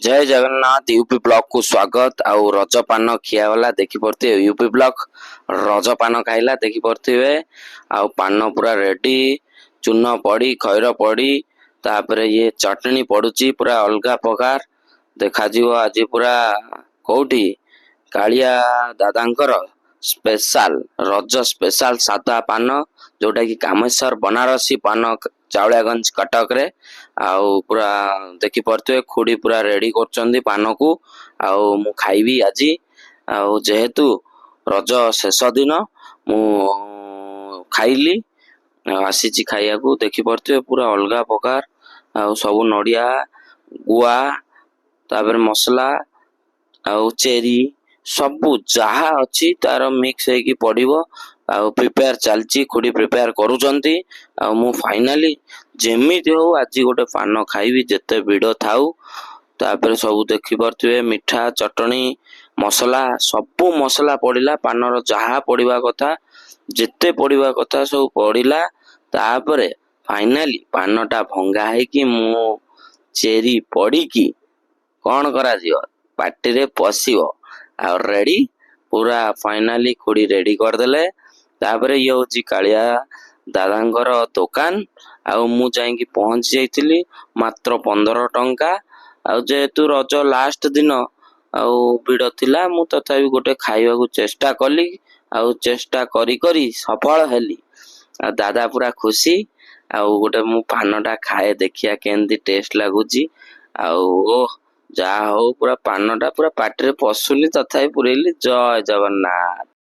जय Jagannath UP block को स्वागत। आउ रजपान खिया वाला देखी पड़ते यूपी ब्लॉक रजपान खाइला देखी पड़ते आउ पान पूरा रेडी चून पड़ी खैर पड़ी तापरे ये चटनी पड़ुची पूरा अलगा प्रकार देखा आज पूरा कोठी कालिया दादांकर स्पेशल रज स्पेशल सादा पान जोटा कि कामेश्वर बनारसी पान चावड़ियागंज कटक रे आउ पूरा देखी पड़ते खुड़ी पूरा रेडी कर पान को आउ मु खाइबी आज आउ जेहेतु रज शेष दिन मु खाइली आसी खाइया को देखी पड़ते पूरा अलगा प्रकार आउ सब नड़िया गुआ तापर मसला आउ चेरी सबू जहा अच्छी तार मिक्स होगी पड़ो आउ प्रिपेयर चलची खुड़ी प्रिपेयर करूचंती आउ मु फाइनाली जेमिति हो आज गोटे पान खाइबी जेते भिड़ थाउ तापर सब देखी पारे मिठा चटनी मसला सबू मसला पड़िला पानर जहा पड़वा कथा जेते पड़वा कथा सब पड़िला तापरे फाइनाली पानटा भंगा है कि मु चेरी पड़ी की कौन करा जियो पार्टी रे पशिबो आ रेडी पूरा फाइनाली खुड़ी रेडी करदेले तापरे ये होची कालिया दादांकर दुकान आउ मु जाइकी पहुंची जाइतिली मात्र 15 टंका आउ जेहेतु रज लास्ट दिन आउ भिड़ थिला मु तथापि गोटे खाइबा को चेष्टा कली आउ चेष्टा करी करी सफल हेली आ दादा पूरा खुशी आउ गोटे मु पानटा खाए देखिया केंदी टेस्ट लागुची आउ जा हो पूरा पानटा पूरा पाटिरे पशुनी तथापि पुरेली। जय जगन्नाथ।